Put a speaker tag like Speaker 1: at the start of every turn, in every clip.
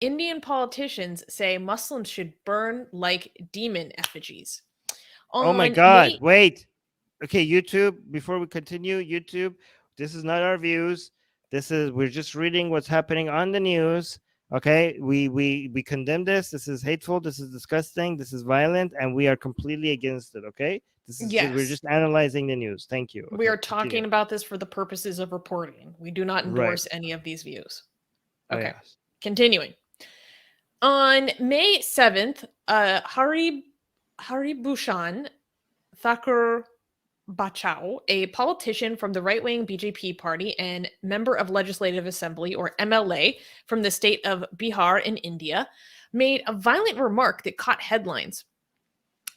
Speaker 1: Indian politicians say Muslims should burn like demon effigies.
Speaker 2: Oh my
Speaker 1: On
Speaker 2: God.
Speaker 1: May
Speaker 2: Wait. Okay, YouTube, before we continue, YouTube, this is not our views. We're just reading what's happening on the news. Okay, we condemn this. This is hateful. This is disgusting. This is violent, and we are completely against it. Okay, we're
Speaker 1: Yes,
Speaker 2: just analyzing the news. Thank you.
Speaker 1: we
Speaker 2: Okay,
Speaker 1: are
Speaker 2: continue.
Speaker 1: talking about this for the purposes of reporting. We do not
Speaker 2: Right.
Speaker 1: endorse any of these views.
Speaker 2: Oh
Speaker 1: Okay,
Speaker 2: yes.
Speaker 1: continuing. On May 7th, Haribhushan Thakur Bachau, a politician from the right-wing BJP party and member of Legislative Assembly, or MLA, from the state of Bihar in India, made a violent remark that caught headlines.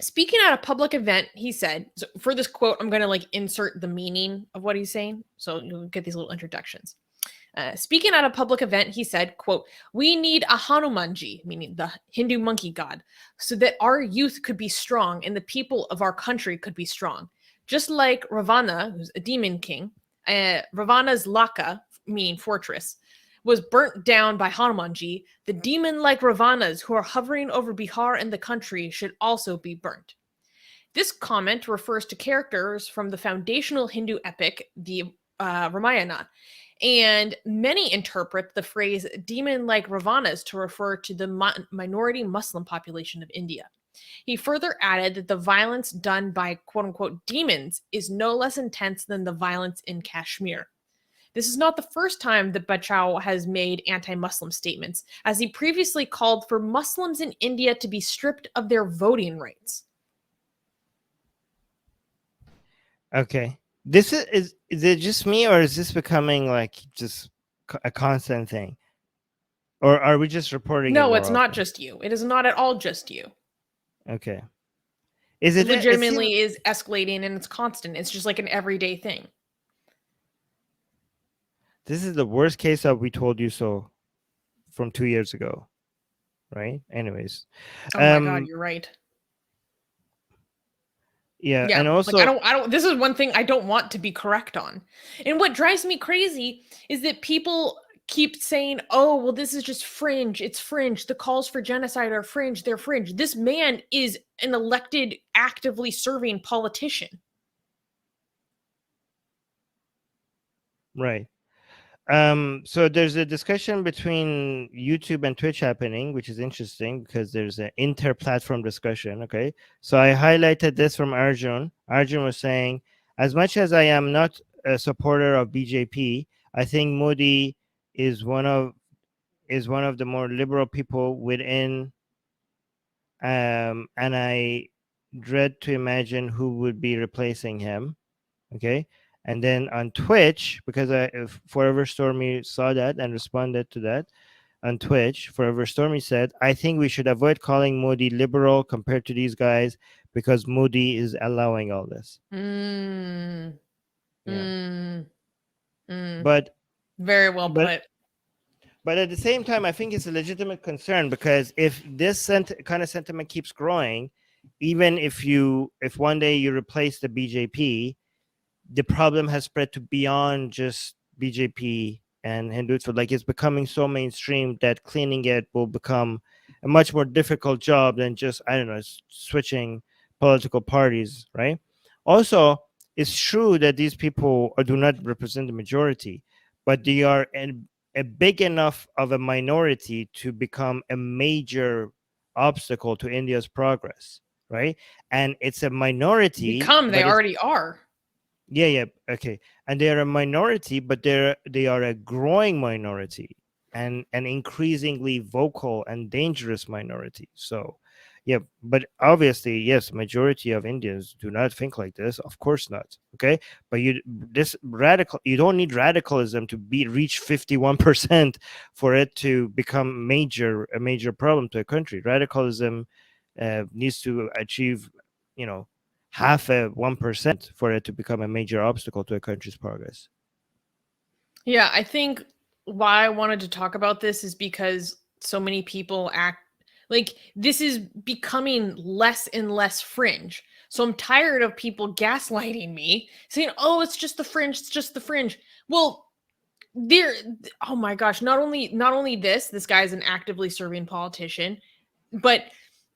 Speaker 1: Speaking at a public event, he said, so for this quote, I'm going to like insert the meaning of what he's saying, so you'll get these little introductions. Speaking at a public event, he said, quote, "We need a Hanumanji," meaning the Hindu monkey god, "so that our youth could be strong and the people of our country could be strong. Just like Ravana, who's a demon king, Ravana's Lanka, meaning fortress, was burnt down by Hanumanji, the demon-like Ravanas who are hovering over Bihar and the country should also be burnt." This comment refers to characters from the foundational Hindu epic, the Ramayana, and many interpret the phrase demon like Ravanas to refer to the minority Muslim population of India. He further added that the violence done by quote unquote demons is no less intense than the violence in Kashmir. This is not the first time that Bachau has made anti Muslim statements, as he previously called for Muslims in India to be stripped of their voting rights.
Speaker 2: Okay. This is it just me, or is this becoming like just a constant thing? Or are we just reporting it
Speaker 1: No,
Speaker 2: more
Speaker 1: it's not
Speaker 2: often?
Speaker 1: just you. It is not at all just you.
Speaker 2: Okay. Is
Speaker 1: It
Speaker 2: it seems
Speaker 1: legitimately is escalating and it's constant. It's just like an everyday thing.
Speaker 2: this is the worst case of "we told you so" from 2 years ago, right? Anyways,
Speaker 1: Oh my god,
Speaker 2: um,
Speaker 1: you're right.
Speaker 2: yeah,
Speaker 1: Yeah,
Speaker 2: and
Speaker 1: like I
Speaker 2: also,
Speaker 1: don't I don't this is one thing I don't want to be correct on. And what drives me crazy is that people keep saying, "Oh, well this is just fringe. It's fringe. The calls for genocide are fringe. They're fringe." This man is an elected actively serving politician.
Speaker 2: right. So there's a discussion between YouTube and Twitch happening, which is interesting because there's an inter-platform discussion. Okay, so I highlighted this from Arjun. Arjun was saying, as much as I am not a supporter of BJP, I think Modi is one of the more liberal people within, and I dread to imagine who would be replacing him. Okay, and then on Twitch, because if Forever Stormy saw that and responded to that on Twitch, Forever Stormy said, "I think we should avoid calling Modi liberal compared to these guys because Modi is allowing all this."
Speaker 1: Mm,
Speaker 2: Yeah,
Speaker 1: mm, mm.
Speaker 2: but
Speaker 1: Very well
Speaker 2: but
Speaker 1: put.
Speaker 2: but at the same time, I think it's a legitimate concern, because if this kind of sentiment keeps growing, even if one day you replace the BJP, the problem has spread to beyond just BJP and Hindutva. Like, it's becoming so mainstream that cleaning it will become a much more difficult job than just, I don't know, switching political parties, right? Also, it's true that these people do not represent the majority, but they are a big enough of a minority to become a major obstacle to India's progress, right? And it's a minority,
Speaker 1: Become, they
Speaker 2: but it's
Speaker 1: already are.
Speaker 2: yeah, okay. And they're a minority, but they are a growing minority, and an increasingly vocal and dangerous minority. So, yeah, but obviously, yes, majority of Indians do not think like this. Of course not. Okay, but you don't need radicalism to reach 51% for it to become a major problem to a country. Radicalism needs to achieve, you know, half a 1% for it to become a major obstacle to a country's progress.
Speaker 1: Yeah, I think why I wanted to talk about this is because so many people act like this is becoming less and less fringe. So I'm tired of people gaslighting me, saying, "Oh, it's just the fringe, it's just the fringe." Well, there, oh my gosh, not only this guy is an actively serving politician, but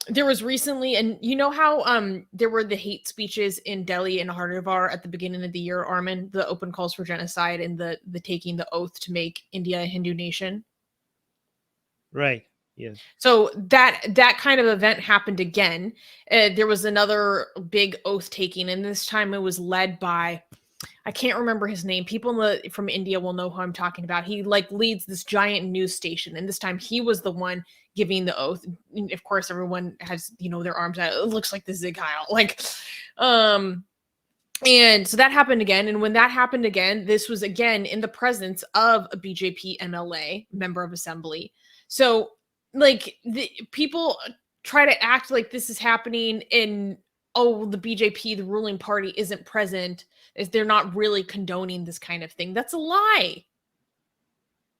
Speaker 1: there was recently, and you know how there were the hate speeches in Delhi and Haridwar at the beginning of the year, Armin, the open calls for genocide and the taking the oath to make India a Hindu nation.
Speaker 2: Right. Yes.
Speaker 1: So that kind of event happened again. There was another big oath taking, and this time it was led by, I can't remember his name. People from India will know who I'm talking about. He like leads this giant news station, and this time he was the one giving the oath. And of course, everyone has their arms out. It looks like the Zig Heil, and so that happened again. And when that happened again, this was again in the presence of a BJP MLA, member of assembly. So like the people try to act like this is happening in, oh, the BJP, the ruling party, isn't present, is they're not really condoning this kind of thing. That's a lie.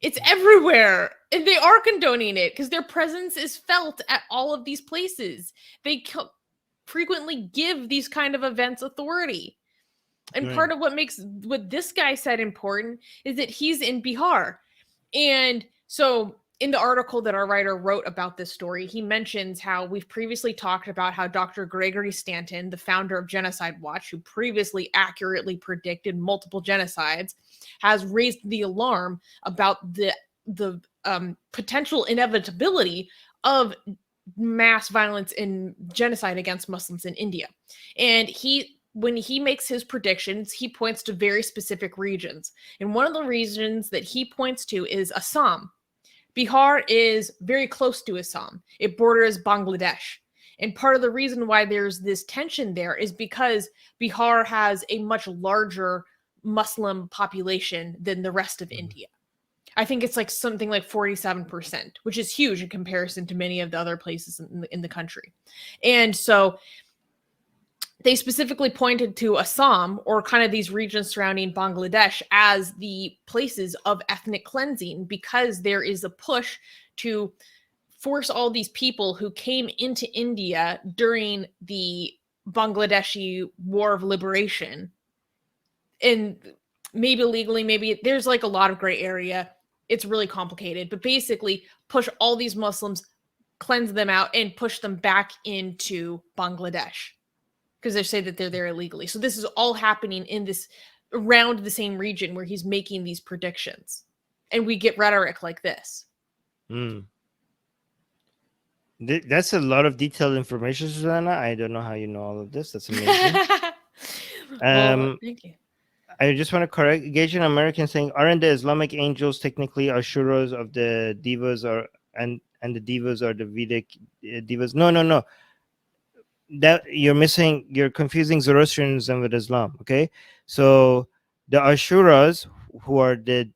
Speaker 1: It's everywhere. And they are condoning it because their presence is felt at all of these places. They frequently give these kind of events authority. And part of what makes what this guy said important is that he's in Bihar. And so in the article that our writer wrote about this story, he mentions how we've previously talked about how Dr. Gregory Stanton, the founder of Genocide Watch, who previously accurately predicted multiple genocides, has raised the alarm about the potential inevitability of mass violence and genocide against Muslims in India. And when he makes his predictions, he points to very specific regions. And one of the regions that he points to is Assam. Bihar is very close to Assam. It borders Bangladesh. And part of the reason why there's this tension there is because Bihar has a much larger Muslim population than the rest of India. I think it's like something like 47%, which is huge in comparison to many of the other places in the country. And so they specifically pointed to Assam, or kind of these regions surrounding Bangladesh, as the places of ethnic cleansing, because there is a push to force all these people who came into India during the Bangladeshi War of Liberation, and maybe legally, maybe there's like a lot of gray area. It's really complicated, but basically push all these Muslims, cleanse them out, and push them back into Bangladesh, because they say that they're there illegally. So this is all happening in this around the same region where he's making these predictions. And we get rhetoric like this.
Speaker 2: That's a lot of detailed information, Susanna. I don't know how you know all of this. That's amazing.
Speaker 1: Well, thank you.
Speaker 2: I just want to correct Asian American saying, aren't the Islamic angels technically Ashuras of the Devas, and the Devas are the Vedic Devas? No. That you're confusing Zoroastrianism with Islam. Okay, so the Ashuras, who are the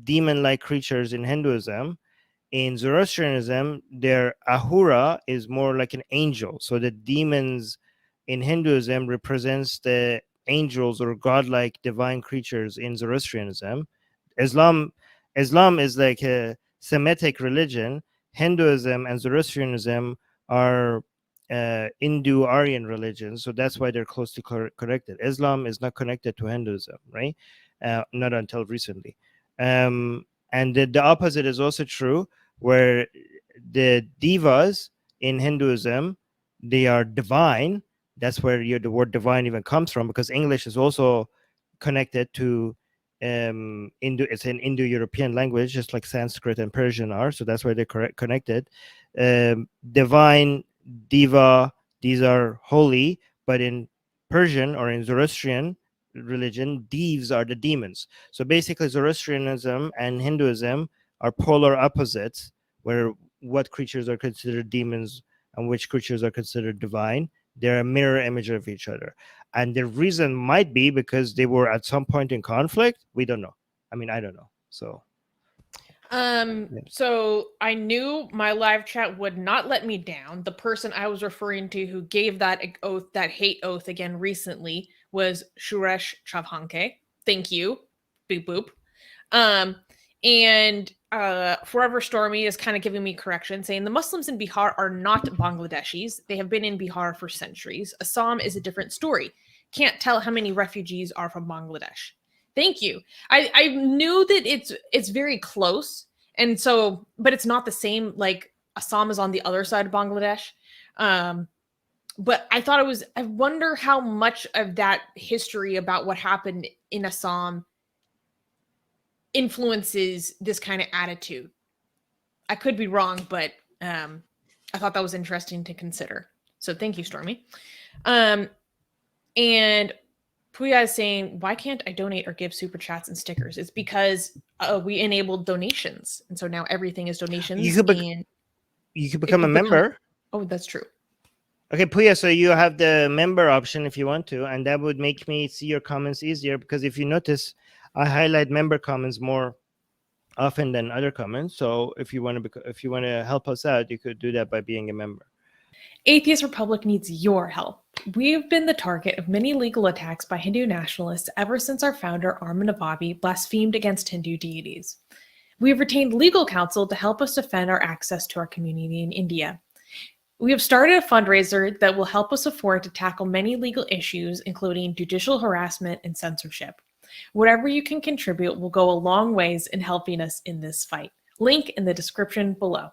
Speaker 2: demon-like creatures in Hinduism, in Zoroastrianism, their Ahura is more like an angel. So the demons in Hinduism represents the angels or godlike divine creatures in Zoroastrianism. Islam is like a Semitic religion. Hinduism and Zoroastrianism are Indo-Aryan religions, so that's why they're closely connected. Islam is not connected to Hinduism, right? Not until recently. And the opposite is also true, where the devas in Hinduism, they are divine. That's where the word divine even comes from, because English is also connected to it's an Indo-European language, just like Sanskrit and Persian are. So that's why they're connected. Divine, diva, these are holy, but in Persian or in Zoroastrian religion, devs are the demons. So basically Zoroastrianism and Hinduism are polar opposites, where what creatures are considered demons and which creatures are considered divine. They're a mirror image of each other. And the reason might be because they were at some point in conflict. We don't know. I mean, I don't know. So
Speaker 1: so I knew my live chat would not let me down. The person I was referring to who gave that oath, that hate oath again recently, was Suresh Chavhanke. Thank you. Boop boop. And Forever Stormy is kind of giving me correction, saying the Muslims in Bihar are not Bangladeshis. They have been in Bihar for centuries. Assam is a different story. Can't tell how many refugees are from Bangladesh. Thank you. I knew that it's very close, and so, but it's not the same. Like Assam is on the other side of Bangladesh. But I thought it was. I wonder how much of that history about what happened in Assam influences this kind of attitude. I could be wrong, but I thought that was interesting to consider. So thank you, Stormy. And Puya is saying, why can't I donate or give super chats and stickers? It's because we enabled donations. And so now everything is donations.
Speaker 2: You could become a member.
Speaker 1: Oh, that's true.
Speaker 2: Okay, Puya, so you have the member option if you want to, and that would make me see your comments easier, because if you notice, I highlight member comments more often than other comments. So if you want to help us out, you could do that by being a member.
Speaker 1: Atheist Republic needs your help. We've been the target of many legal attacks by Hindu nationalists ever since our founder, Armin Navabi, blasphemed against Hindu deities. We have retained legal counsel to help us defend our access to our community in India. We have started a fundraiser that will help us afford to tackle many legal issues, including judicial harassment and censorship. Whatever you can contribute will go a long ways in helping us in this fight. Link in the description below.